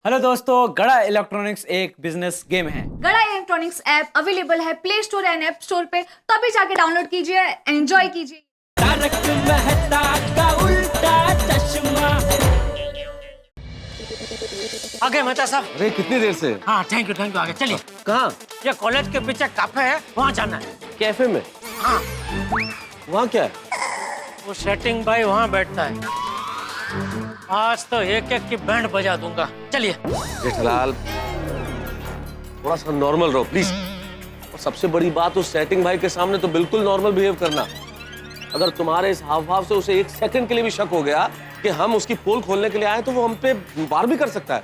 Hello दोस्तों, गड़ा electronics एक बिजनेस गेम है। गड़ा इलेक्ट्रॉनिक्स ऐप अवेलेबल है play store and app store पे, तो अभी जाके डाउनलोड कीजिए, एंजॉय कीजिए। तारक मेहता का उल्टा चश्मा। आगे मेहता साहब। अरे कितनी देर से? हाँ थैंक यू आगे चलिए। कहाँ? ये कॉलेज के पीछे कैफे है, वहाँ जाना है। कैफे में? हाँ वहाँ क्या है? वो सेटिंग भाई वहाँ बैठता है। आज तो एक एक की बैंड बजा दूंगा, चलिए। जेठालाल थोड़ा सा नॉर्मल रहो प्लीज। और सबसे बड़ी बात, उस सेटिंग भाई के सामने तो बिल्कुल नॉर्मल बिहेव करना। अगर तुम्हारे इस हाव भाव से उसे एक सेकंड के लिए भी शक हो गया कि हम उसकी पोल खोलने के लिए आए, तो वो हम पे वार भी कर सकता है।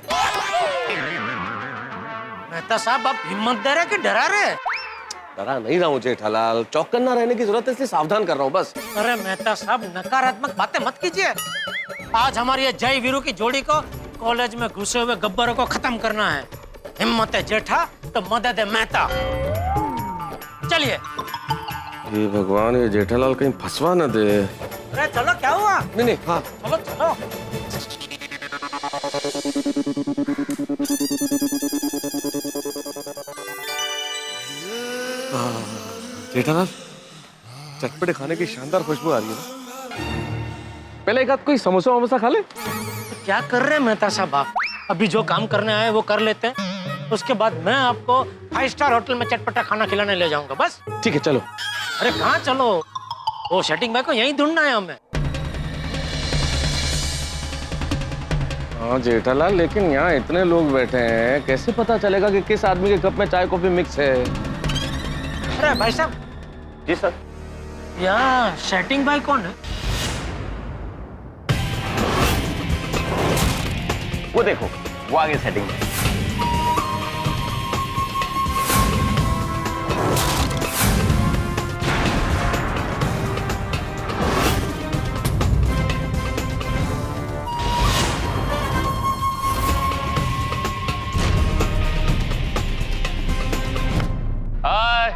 मेहता साहब आप हिम्मत दे रहे कि डरा रहे? डरा नहीं रहा हूँ जेठालाल, चौकन्ना रहने की जरूरत है, इसलिए सावधान कर रहा हूँ बस। अरे मेहता साहब नकारात्मक बातें मत कीजिए। आज हमारी ये जय वीरू की जोड़ी को कॉलेज में घुसे हुए गब्बरों को खत्म करना है। हिम्मत है जेठा तो मदद है मेहता। चलिए। ये भगवान, ये जेठालाल कहीं फंसवा न दे। अरे चलो, क्या हुआ? नहीं हाँ चलो चलो। जेठालाल, चटपटे खाने की शानदार खुशबू आ रही है ना। पहले एक आध कोई समोसा वमोसा खा ले। क्या कर रहे हैं मेहता साहब आप? अभी जो काम करने आए वो कर लेते हैं, उसके बाद मैं आपको 5 स्टार होटल में चटपटा खाना खिलाने ले जाऊंगा बस। ठीक है चलो। अरे कहाँ चलो? वो सेटिंग भाई को यहीं ढूंढना है हमें। हाँ जेठालाल, लेकिन यहाँ इतने लोग बैठे हैं, कैसे पता चलेगा कि किस आदमी के कप में चाय कॉफी मिक्स है? अरे भाई साहब। जी सर। यहाँ सेटिंग भाई कौन है? वो देखो, वो आगे सेटिंग में। हाय,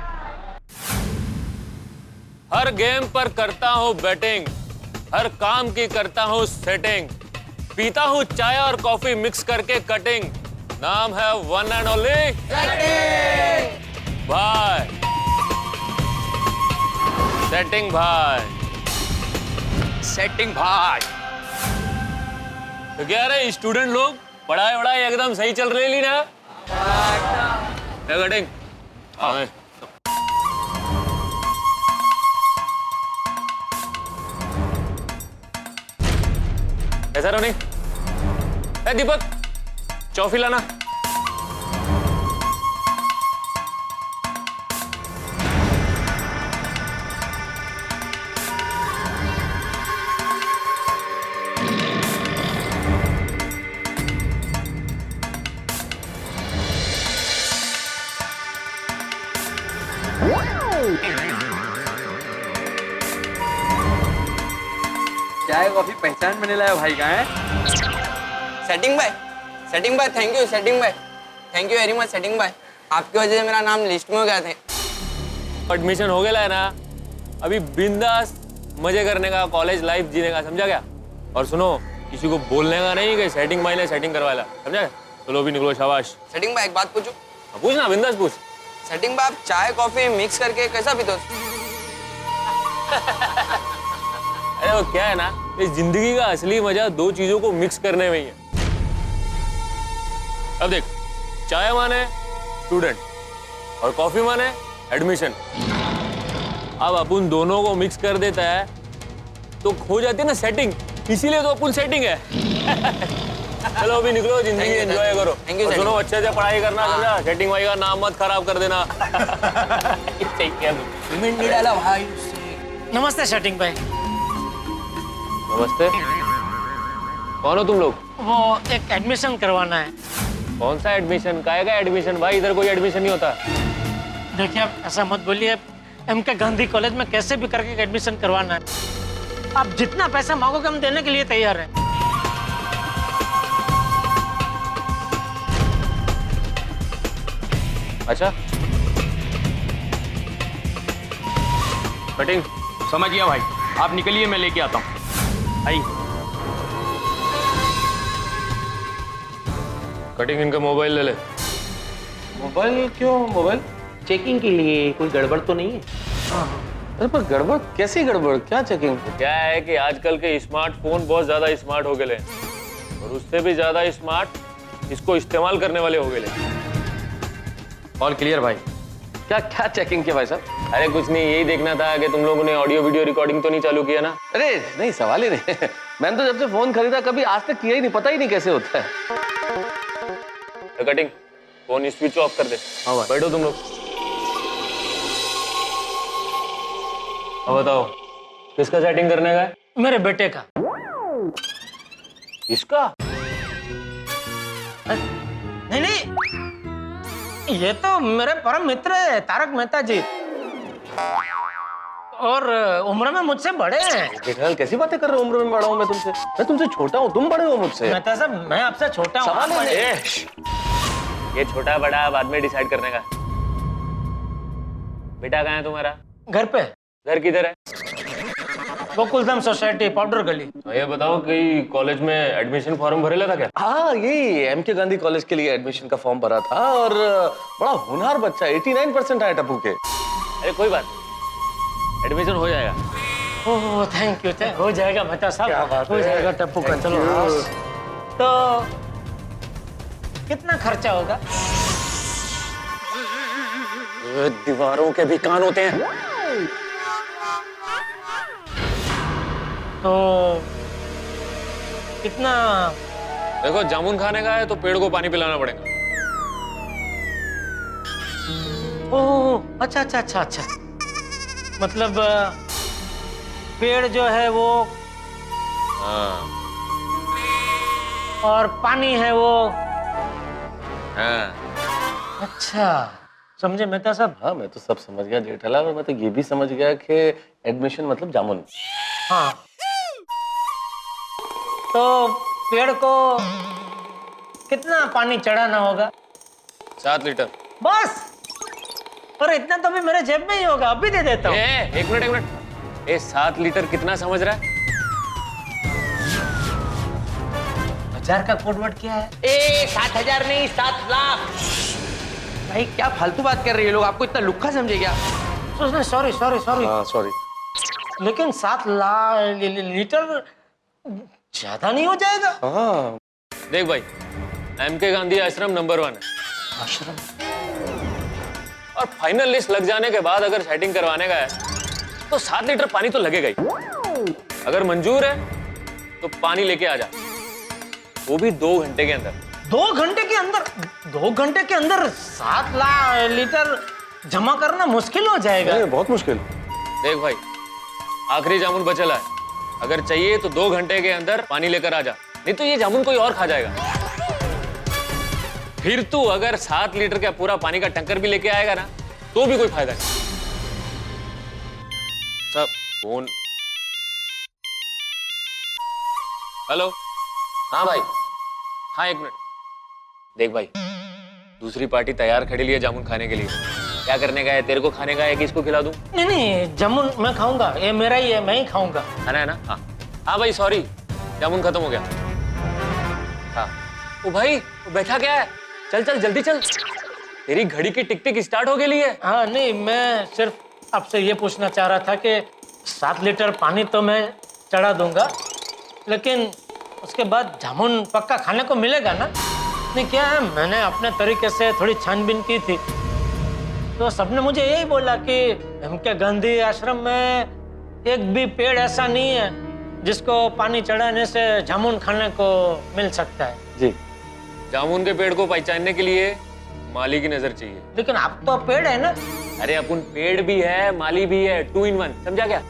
हर गेम पर करता हूँ बैटिंग, हर काम की करता हूँ सेटिंग, पीता हूँ चाय और कॉफी मिक्स करके कटिंग, नाम है वन एंड ओनली भाई, सेटिंग भाई। सेटिंग भाई। तो क्या रहे स्टूडेंट लोग, पढ़ाई वढ़ाई एकदम सही चल रही ली ना? कटिंग हाँ। ऐसा रोनी, ए दीपक, चौफी लाना। चाय कॉफी पहचान में नहीं लाया भाई का है? सेटिंग भाई थैंक यू सेटिंग भाई, thank you very much setting भाई। आपकी वजह से मेरा नाम लिस्ट में हो गया था। एडमिशन हो गया है ना, अभी बिंदास मजे करने का, कॉलेज लाइफ जीने का, समझा क्या? और सुनो, किसी को बोलने का नहीं कि सेटिंग भाई ने सेटिंग करवा ला, समझा क्या? चलो भी निकलो, शाबाश। सेटिंग भाई एक बात पूछूं? पूछना, बिंदास पूछ। सेटिंग भाई आप चाय कॉफी मिक्स करके कैसा पीते हो? अरे वो क्या है ना, इस जिंदगी का असली मजा दो चीजों को मिक्स करने में ही है। अब देख, चाय माने स्टूडेंट और कॉफी माने एडमिशन। अब अपन दोनों को मिक्स कर देता है तो हो जाती है ना सेटिंग, इसीलिए तो अपन सेटिंग है। चलो अभी निकलो, जिंदगी एंजॉय करो। और सुनो, अच्छे से पढ़ाई करना, समझा? सेटिंग भाई का नाम मत खराब कर देना। पेमेंट नहीं डाला भाई उससे। नमस्ते सेटिंग भाई। नमस्ते, कौन हो तुम लोग? वो एक एडमिशन करवाना है। कौन सा एडमिशन? काहे का एडमिशन भाई? इधर कोई एडमिशन नहीं होता। देखिए आप ऐसा मत बोलिए, MK गांधी कॉलेज में कैसे भी करके एडमिशन करवाना है। आप जितना पैसा मांगोगे हम देने के लिए तैयार हैं। अच्छा, कटिंग समझ गया भाई, आप निकलिए, मैं लेके आता हूँ। आइए। कटिंग इनका मोबाइल ले ले। मोबाइल क्यों? मोबाइल चेकिंग के लिए कोई गड़बड़ तो नहीं है? अरे पर गड़बड़ कैसी गड़बड़? क्या चेकिंग? क्या है कि आजकल के स्मार्टफोन बहुत ज्यादा स्मार्ट हो गए हैं और उससे भी ज्यादा स्मार्ट इसको इस्तेमाल करने वाले हो गए। ऑल क्लियर भाई। क्या क्या चेकिंग किया भाई साहब? अरे कुछ नहीं, यही देखना था कि तुम लोगों ने ऑडियो वीडियो रिकॉर्डिंग तो नहीं चालू किया ना? अरे नहीं, सवाल ही नहीं। मैंने तो जब से फोन खरीदा कभी आज तक किया ही नहीं, पता ही नहीं कैसे होता है। तो कटिंग फोन स्विच ऑफ कर दे। हाँ भाई। बैठो तुम लोग। अब बताओ किसका सेटिंग करने का है? मेरे बेटे का। इसका? नहीं नहीं, ये तो मेरे परम मित्र है तारक मेहता जी, और उम्र में मुझसे बड़े हैं। जेठालाल कैसी बातें कर रहे हो? उम्र में बड़ा हूं मैं तुमसे? मैं तुमसे छोटा हूँ, तुम बड़े हो मुझसे। मेहता साहब, मैं आपसे छोटा हूँ। सवाल ही आप नहीं। बड़े। ये छोटा बड़ा बाद में डिसाइड करने का। बेटा कहाँ है तुम्हारा? घर पे घर किधर है? गोकुलधाम सोसाइटी, पाउडर गली। ये बताओ कि कॉलेज में एडमिशन फॉर्म भरेला था क्या? हाँ, यही एमके गांधी कॉलेज के लिए एडमिशन का फॉर्म भरा था और बड़ा होनहार बच्चा, 89% आया टप्पू के। अरे कोई बात नहीं, एडमिशन हो जाएगा। ओह थैंक यू, हो जाएगा मेहता साहब, हो जाएगा टप्पू का। चलो तो कितना खर्चा होगा? दीवारों के भी कान होते हैं। तो कितना? देखो जामुन खाने का है तो पेड़ को पानी पिलाना पड़ेगा। ओह अच्छा अच्छा अच्छा अच्छा, मतलब पेड़ जो है वो, हाँ और पानी है वो। हाँ। अच्छा समझे मेहता साहब? हाँ मैं तो सब समझ गया जेठालाल, और मैं तो ये भी समझ गया कि एडमिशन मतलब जामुन। हाँ, तो पेड़ को कितना पानी चढ़ाना होगा? 7 लीटर। बस? और इतना तो भी मेरे जेब में ही होगा, अभी दे देता हूँ। एक मिनट। ये 7 लीटर कितना समझ रहा है? 1000 का कोडवर्ड क्या है? 7,000 नहीं, 7 लाख। भाई क्या फालतू बात कर रहे हैं लोग, आपको इतना लुक्खा समझे क्या? सॉरी सॉरी सॉरी, हाँ सॉरी। लेकिन 7 लीटर ज्यादा नहीं हो जाएगा? हाँ देख भाई, एमके गांधी आश्रम नंबर 1 है आश्रम। और फाइनल लिस्ट लग जाने के बाद अगर सेटिंग करवाने का है तो 7 लीटर पानी तो लगेगा ही। अगर मंजूर है तो पानी लेके आ जा, वो भी 2 घंटे के अंदर। 2 घंटे के अंदर? 2 घंटे के अंदर 7 लीटर जमा करना मुश्किल हो जाएगा। बहुत मुश्किल। देख भाई, आखिरी जामुन बचला है, अगर चाहिए तो 2 घंटे के अंदर पानी लेकर आ जा, नहीं तो ये जामुन कोई और खा जाएगा। फिर तू अगर 7 लीटर का पूरा पानी का टंकर भी लेके आएगा ना तो भी कोई फायदा नहीं। सब फोन। हेलो। हाँ भाई, हाँ 1 मिनट। देख भाई, दूसरी पार्टी तैयार खड़ी ली है जामुन खाने के लिए। क्या करने का है? तेरे को खाने का है कि इसको खिला दूं? नहीं नहीं, जामुन मैं खाऊंगा, ये मेरा ही है, मैं ही खाऊंगा। खाना है ना? हाँ हाँ भाई सॉरी, जामुन खत्म हो गया। हाँ ओ भाई, वो बैठा क्या है? चल चल जल्दी चल, तेरी घड़ी की टिक टिक स्टार्ट हो गई है। हाँ नहीं, मैं सिर्फ आपसे ये पूछना चाह रहा था कि 7 लीटर पानी तो मैं चढ़ा दूंगा, लेकिन उसके बाद जामुन पक्का खाने को मिलेगा ना? नहीं क्या है, मैंने अपने तरीके से थोड़ी छानबीन की थी तो सबने मुझे यही बोला कि एमके गांधी आश्रम में एक भी पेड़ ऐसा नहीं है जिसको पानी चढ़ाने से जामुन खाने को मिल सकता है। जी। जामुन के पेड़ को पहचानने के लिए माली की नजर चाहिए। लेकिन आप तो पेड़ है ना? अरे अपन पेड़ भी है माली भी है, 2 in 1, समझा क्या?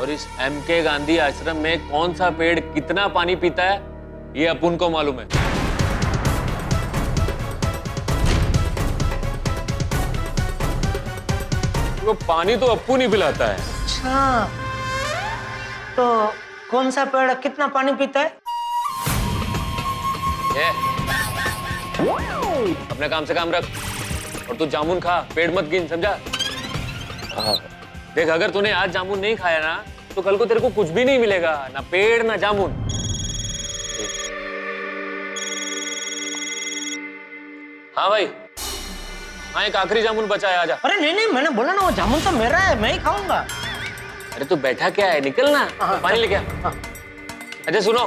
और इस एमके गांधी आश्रम में कौन सा पेड़ कितना पानी पीता है ये अपन को मालूम है। वो पानी तो अप्पू नहीं पिलाता है। अच्छा, तो कौन सा पेड़ कितना पानी पीता है? ये अपने काम से काम रख और तू जामुन खा, पेड़ मत गिन, समझा? हाँ। देख, अगर तूने आज जामुन नहीं खाया ना तो कल को तेरे को कुछ भी नहीं मिलेगा, ना पेड़ ना जामुन। हाँ भाई, हाँ एक आखिरी जामुन बचा है, आजा। अरे नहीं नहीं, मैंने बोला ना वो जामुन तो मेरा है, मैं ही खाऊंगा। अरे तू बैठा क्या है, निकल ना, पानी लेके आ। अच्छा सुनो,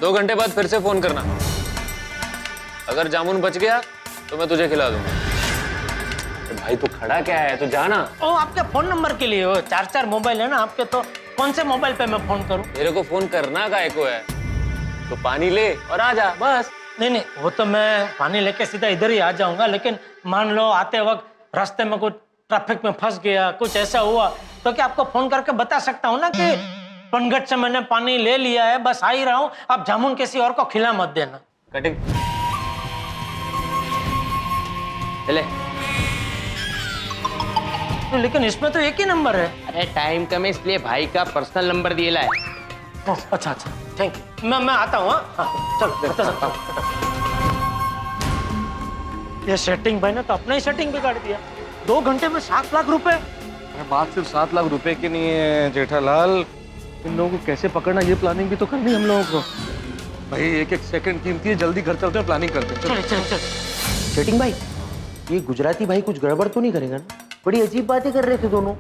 2 घंटे बाद फिर से फोन करना, अगर जामुन बच गया तो मैं तुझे खिला दूंगा। अरे भाई तू खड़ा क्या है, तू जाना। ओ आपके फोन नंबर के लिए हो, 4 मोबाइल है ना आपके, तो कौन से मोबाइल पे मैं फोन करूं? मेरे को फोन करना काहे को है, तो पानी ले और आ जा बस। नहीं नहीं, वो तो मैं पानी लेके सीधा इधर ही आ जाऊंगा, लेकिन मान लो आते वक्त रास्ते में कुछ ट्रैफिक में फंस गया, कुछ ऐसा हुआ, तो क्या आपको फोन करके बता सकता हूँ ना कि पनघट से मैंने पानी ले लिया है, बस आ ही रहा हूँ, आप जामुन किसी और को खिला मत देना। कटिंग चले। लेकिन इसमें तो एक ही नंबर है। अरे टाइम कम है इसलिए भाई का पर्सनल नंबर दिए ला है। अच्छा अच्छा, थैंक यू, मैं आता हूँ। हाँ चलो, बता सकता हूँ। ये सेटिंग भाई ने तो अपना ही सेटिंग बिगाड़ दिया, 2 घंटे में 7 लाख रुपए। बात सिर्फ 7 लाख रुपए की नहीं है जेठालाल, इन लोगों को कैसे पकड़ना ये प्लानिंग भी तो करनी हम लोगों को। भाई एक एक सेकंड कीमती है, जल्दी घर चलते हैं, प्लानिंग करते हैं। चल चल चल। सेटिंग भाई, ये गुजराती भाई कुछ गड़बड़ तो नहीं करेगा ना? बड़ी अजीब बातें कर रहे थे दोनों।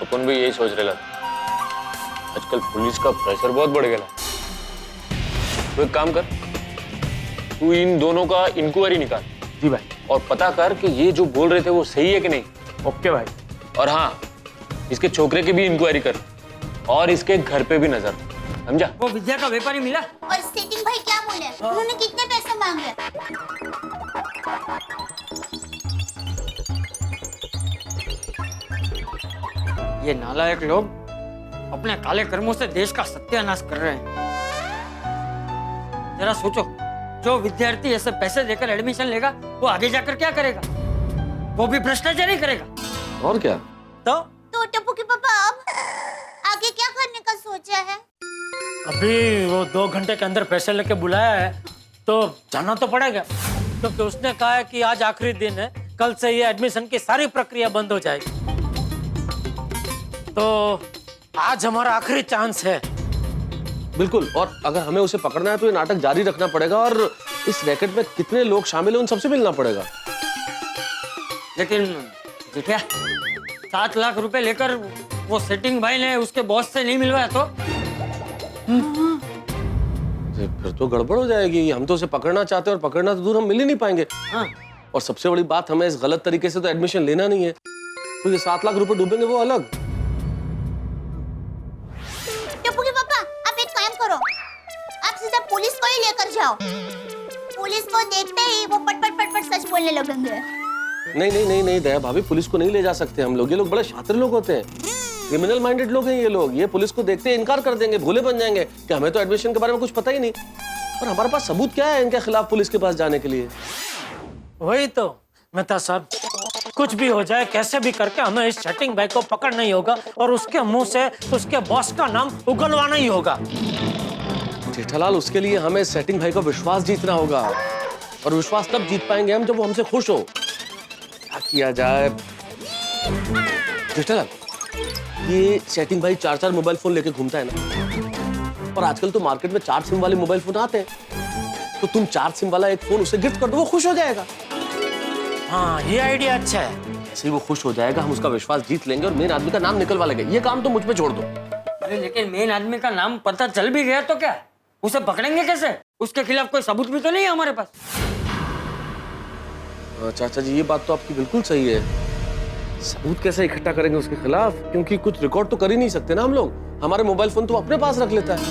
अपन भी यही सोच रहे ला, आजकल पुलिस का प्रेशर बहुत बढ़ गया। तो एक काम कर, तू इन दोनों का इंक्वायरी निकाल। जी भाई। और पता कर कि ये जो बोल रहे थे वो सही है कि नहीं। ओके भाई। और हाँ, इसके छोकरे की भी इंक्वायरी कर और इसके घर पे भी नजर, समझा? वो विद्या का व्यापारी मिला? और सेटिंग भाई क्या बोले, उन्होंने कितने पैसे मांगे? ये नालायक लोग अपने काले कर्मों से देश का सत्यानाश कर रहे हैं। जरा सोचो, जो विद्यार्थी ऐसे पैसे देकर एडमिशन लेगा वो आगे जाकर क्या करेगा? वो भी भ्रष्टाचार ही करेगा। और क्या? तो टप्पू के पापा अब आगे क्या करने का सोचा है? अभी वो 2 घंटे के अंदर पैसे लेके बुलाया है, तो जाना तो पड़ेगा, क्योंकि उसने कहा है कि आज आखिरी दिन है, कल से ये एडमिशन की सारी प्रक्रिया बंद हो जाएगी। तो आज हमारा आखिरी चांस है। बिल्कुल, और अगर हमें उसे पकड़ना है तो ये नाटक जारी रखना पड़ेगा और इस रैकेट में कितने लोग शामिल हैं उन सबसे मिलना पड़ेगा। लेकिन जेठिया, 7 लाख रुपए लेकर वो सेटिंग भाई ने उसके बॉस से नहीं मिलवाया तो? फिर तो गड़बड़ हो जाएगी। हम तो उसे पकड़ना चाहते हैं और पकड़ना तो दूर, हम मिल ही नहीं पाएंगे। हाँ। और सबसे बड़ी बात, हमें इस गलत तरीके से तो एडमिशन लेना नहीं है, तो ये 7 लाख रुपए डूबेंगे वो अलग। टप्पू के पापा, आप एक काम करो, आप सीधा पुलिस को ही लेकर जाओ। पुलिस को देखते ही वो पट पट पट पट सच बोलने लगेंगे। नहीं नहीं नहीं नहीं दया भाभी, पुलिस को नहीं ले जा सकते हम लोग। ये लोग बड़े शातिर लोग होते हैं, क्रिमिनल माइंडेड लोग हैं ये लोग। ये पुलिस को देखते ही इनकार कर देंगे, भोले बन जाएंगे कि हमें तो एडमिशन के बारे में कुछ पता ही नहीं। और हमारे पास सबूत क्या है इनके खिलाफ पुलिस के पास जाने के लिए? वही तो मेहता साहब, कुछ भी हो जाए, कैसे भी करके हमें इस सेटिंग भाई को पकड़ना ही होगा और उसके मुंह से उसके बॉस का नाम उगलवाना ही होगा। जेठालाल, उसके लिए हमें सेटिंग भाई का विश्वास जीतना होगा, और विश्वास तब जीत पाएंगे हम जब वो हमसे खुश हो। क्या किया जाए? जेठालाल, ये सेटिंग भाई 4 मोबाइल फोन लेके घूमता है ना, और आजकल तो मार्केट में 4 सिम वाले मोबाइल फोन आते हैं, तो तुम 4 सिम वाला एक फोन उसे गिफ्ट कर दो, वो खुश हो जाएगा। हाँ, ये आइडिया अच्छा है। ऐसे ही वो खुश हो जाएगा, हम उसका विश्वास जीत लेंगे और मेन आदमी का नाम निकलवा लेंगे। ये काम तो मुझ पे छोड़ दो। अरे लेकिन मेन आदमी का नाम पता चल भी गया तो क्या, उसे पकड़ेंगे कैसे? उसके खिलाफ कोई सबूत भी तो नहीं है हमारे पास। चाचा जी, ये बात तो आपकी बिल्कुल सही है। सबूत कैसे इकट्ठा करेंगे उसके खिलाफ, क्योंकि कुछ रिकॉर्ड तो कर ही नहीं सकते ना हम लोग। हमारे मोबाइल फोन तो अपने पास रख लेता है।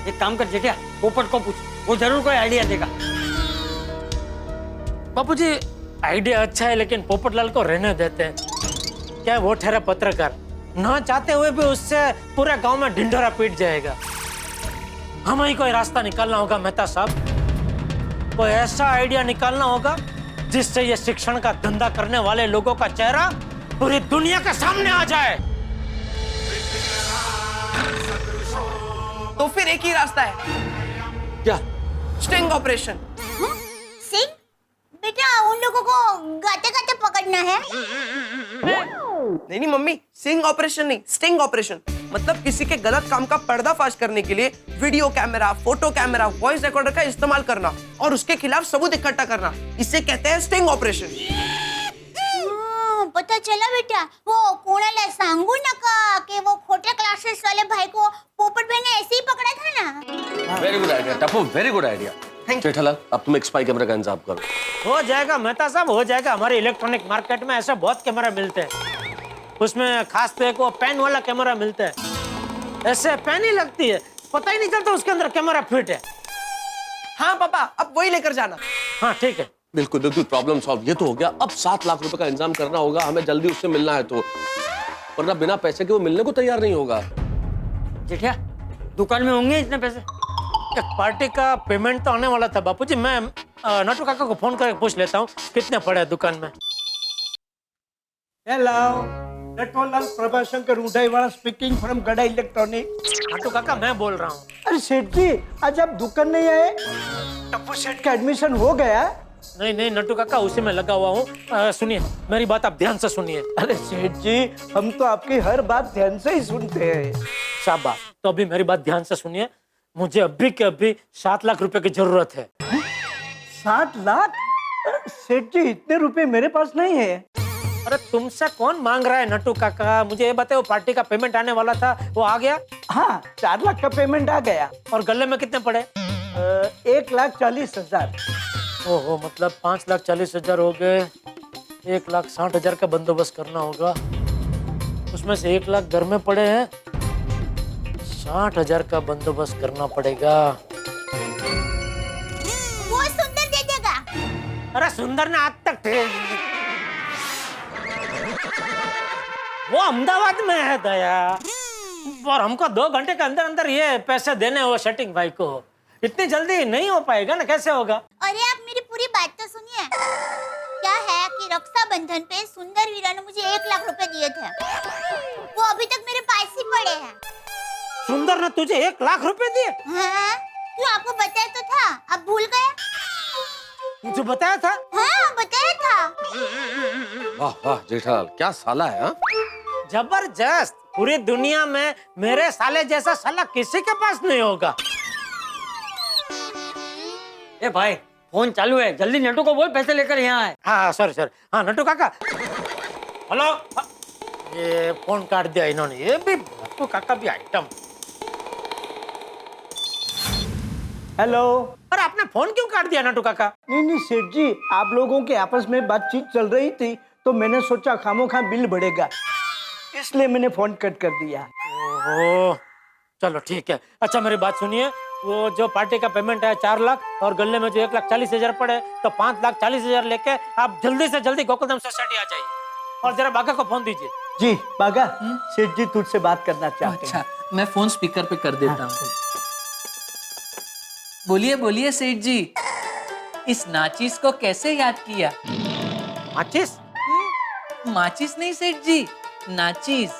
एक काम कर जेठिया, पोपट को पूछ, वो जरूर कोई आइडिया देगा। बापूजी, आइडिया अच्छा है, लेकिन पोपटलाल को रहने देते हैं। क्या वो ठहरा पत्रकार, ना चाहते हुए भी उससे पूरे गांव में ढिंढोरा पीट जाएगा। हमें ही कोई रास्ता निकालना होगा मेहता साहब, कोई ऐसा आइडिया निकालना होगा जिससे ये शिक्षण का धंधा करने वाले लोगों का चेहरा पूरी दुनिया के सामने आ जाए। तो फिर एक ही रास्ता है। क्या? Sting operation. सिंह, बेटा उन लोगों को गाते गाते पकड़ना है। नहीं नहीं मम्मी, सिंग ऑपरेशन नहीं, स्टिंग ऑपरेशन। मतलब किसी के गलत काम का पर्दाफाश करने के लिए video camera, photo camera, voice recorder का इस्तेमाल करना और उसके खिलाफ सबूत इकट्ठा करना, इसे कहते हैं स्टिंग ऑपरेशन। पता चला बेटा, वो कोणाला सांगू नका कि वो खोटे क्लासेस वाले भाई को पोपट भाई ने ऐसे ही पकड़ा था ना। Very good idea Tappu, very good idea. Jethalal, अब तुम एक स्पाई कैमरा का इंतजाम करो। हो जाएगा मेहता साहब, हो जाएगा। हमारे इलेक्ट्रॉनिक मार्केट में ऐसे बहुत कैमरा मिलते हैं, उसमें खास तो एक वो पेन वाला कैमरा मिलता है, ऐसे पेन ही लगती है, पता ही नहीं चलता उसके अंदर कैमरा फिट है। हाँ पापा, अब वही लेकर जाना। हाँ ठीक है। बिल्कुल बिल्कुल, प्रॉब्लम सॉल्व। ये तो हो गया। अब 7 लाख रुपए का इंतजाम करना होगा, हमें जल्दी उससे मिलना है, तो वरना बिना पैसे के वो मिलने को तैयार नहीं होगा। जेठिया दुकान में होंगे इतने पैसे? एक पार्टी का पेमेंट तो आने वाला था बापूजी, मैं नटू काका को फोन करके पूछ लेता हूँ कितने पड़े दुकान में। Hello, Natwarlal Prabhashankar Udaywada speaking from Gada electronic. Natu काका मैं बोल रहा हूँ। अरे सेठ जी, आज आप दुकान नहीं आए? टप्पू सेठ का एडमिशन हो गया? नहीं नहीं नटू काका, उसी में लगा हुआ हूँ। सुनिए मेरी बात, आप ध्यान से सुनिए। अरे सेठ जी, हम तो आपकी हर बात ध्यान से ही सुनते हैं। शाबाश। तो अभी मेरी बात ध्यान से सुनिए, मुझे अभी के अभी 7 लाख रुपए की जरूरत है। 7 लाख? सेठ जी, इतने रुपए मेरे पास नहीं है। अरे तुमसे कौन मांग रहा है नटू काका? मुझे ये बताओ, पार्टी का पेमेंट आने वाला था, वो आ गया? हाँ, 4 लाख का पेमेंट आ गया। और गले में कितने पड़े? 1,40,000। ओहो, मतलब 5,40,000 हो गए। 1,60,000 का बंदोबस्त करना होगा, उसमें से 1 लाख घर में पड़े हैं, 60,000 का बंदोबस्त करना पड़ेगा। वो सुंदर दे देगा। अरे सुंदर ने आज तक वो अहमदाबाद में है दया, और हमको 2 घंटे के अंदर अंदर ये पैसे देने हो सेटिंग भाई को। इतनी जल्दी नहीं हो पाएगा ना, कैसे होगा? अरे आप मेरी पूरी बात तो सुनिए। क्या है कि रक्षाबंधन पे सुंदर वीरा ने मुझे 1 लाख रुपए दिए थे, वो अभी तक मेरे पास ही पड़े हैं। सुंदर ने तुझे 1 लाख रुपए दिए? हाँ, क्यों आपको बताया तो था, आप भूल गए? मुझे बताया था? हाँ, बताया था। वाह वाह जेठालाल, क्या साला है। हाँ? जबरदस्त। पूरी दुनिया में मेरे साले जैसा साला किसी के पास नहीं होगा। ए भाई, फोन चालू है, जल्दी नटू को बोल पैसे लेकर यहाँ आए। हाँ सॉरी सर। हाँ नटू काका, हेलो। ये फोन काट दिया इन्होंने, ये भी नटू काका भी आइटम। हेलो। और आपने फोन क्यों काट दिया नटू काका? नहीं सेठ जी, आप लोगों के आपस में बातचीत चल रही थी, तो मैंने सोचा खामोखा बिल बढ़ेगा, इसलिए मैंने फोन कट कर दिया। ओहो, चलो ठीक है। अच्छा मेरी बात सुनिए, वो जो पार्टी का पेमेंट है 4 लाख, और गले में जो 1,40,000 पड़े, तो 5,40,000 लेके आप जल्दी से जल्दी गोकुलधाम सोसाइटी आ जाइए, और जरा बागा को फोन दीजिए। जी बागा, सेठ जी तुझसे बात करना चाहते हैं। अच्छा, मैं फोन स्पीकर पे कर देता हूँ। बोलिए बोलिए सेठ जी, इस नाचिस को कैसे याद किया? माचिस? माचिस नहीं सेठ जी, नाचिस।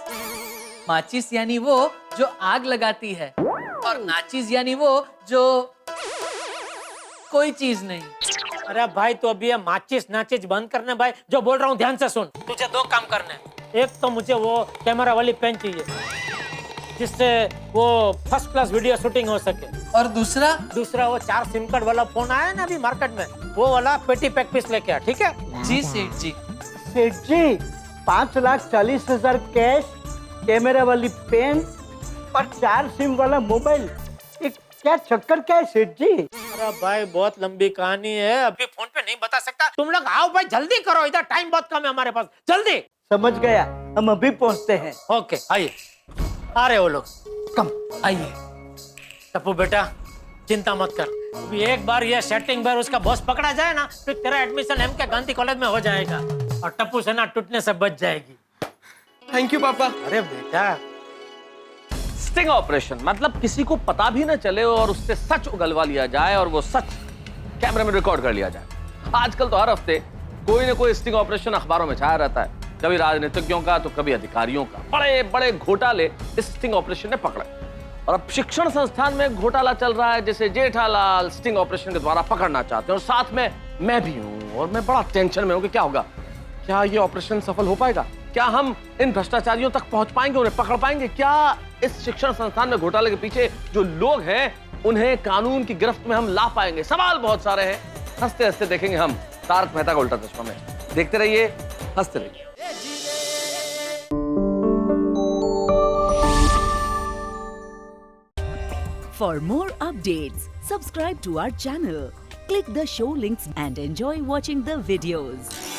माचिस यानी वो जो आग लगाती है, और नाचिस यानी वो जो कोई चीज नहीं। अरे भाई, तो अभी ये माचिस नाचिस बंद करने भाई, जो बोल रहा हूँ ध्यान से सुन। तुझे 2 काम करने। एक तो मुझे वो कैमरा वाली पेन चाहिए, जिससे वो फर्स्ट क्लास वीडियो शूटिंग हो सके। और दूसरा वो 4 सिम कार्ड वाला फोन आया ना अभी मार्केट में, वो वाला पेटी पैक पीस लेके आ, ठीक है? जी सेठ जी। सेठ जी, 5,40,000 कैश, कैमरा वाली पेन और 4 सिम वाला मोबाइल, ये क्या चक्कर क्या है सेठ जी? अरे भाई, बहुत लंबी कहानी है, अभी फोन पे नहीं बता सकता। तुम लोग आओ भाई, जल्दी करो, इधर टाइम बहुत कम है हमारे पास, जल्दी। समझ गया, हम अभी पहुंचते हैं। ओके, आइए। आ रहे हो लोग, कम आइए। टप्पू बेटा, चिंता मत कर, अभी एक बार ये सेटिंग बार उसका बॉस पकड़ा जाए ना, तो तेरा एडमिशन एमके गांधी कॉलेज में हो जाएगा, और टप्पू सेना टूटने से बच जाएगी। थैंक यू पापा। अरे बेटा, स्टिंग ऑपरेशन मतलब किसी को पता भी ना चले और उससे सच उगलवा लिया जाए, और वो सच कैमरे में रिकॉर्ड कर लिया जाए। आजकल तो हर हफ्ते कोई ना कोई स्टिंग ऑपरेशन अखबारों में छाया रहता है, कभी राजनीतिज्ञों का तो कभी अधिकारियों का। बड़े बड़े घोटाले इस स्टिंग ऑपरेशन ने पकड़े, और अब शिक्षण संस्थान में घोटाला चल रहा है, जिसे जेठालाल स्टिंग ऑपरेशन के द्वारा पकड़ना चाहते हैं, और साथ में मैं भी हूं, और मैं बड़ा टेंशन में हूं कि क्या होगा, क्या ये ऑपरेशन सफल हो पाएगा, क्या हम इन भ्रष्टाचारियों तक पहुंच पाएंगे, उन्हें पकड़ पाएंगे, क्या इस शिक्षण संस्थान में घोटाले के पीछे जो लोग हैं उन्हें कानून की गिरफ्त में हम ला पाएंगे। सवाल बहुत सारे हैं, हंसते हंसते देखेंगे हम तारक मेहता का उल्टा चश्मा में। देखते रहिए, हंसते रहिए। For more updates, subscribe to our channel, click the show links and enjoy watching the videos.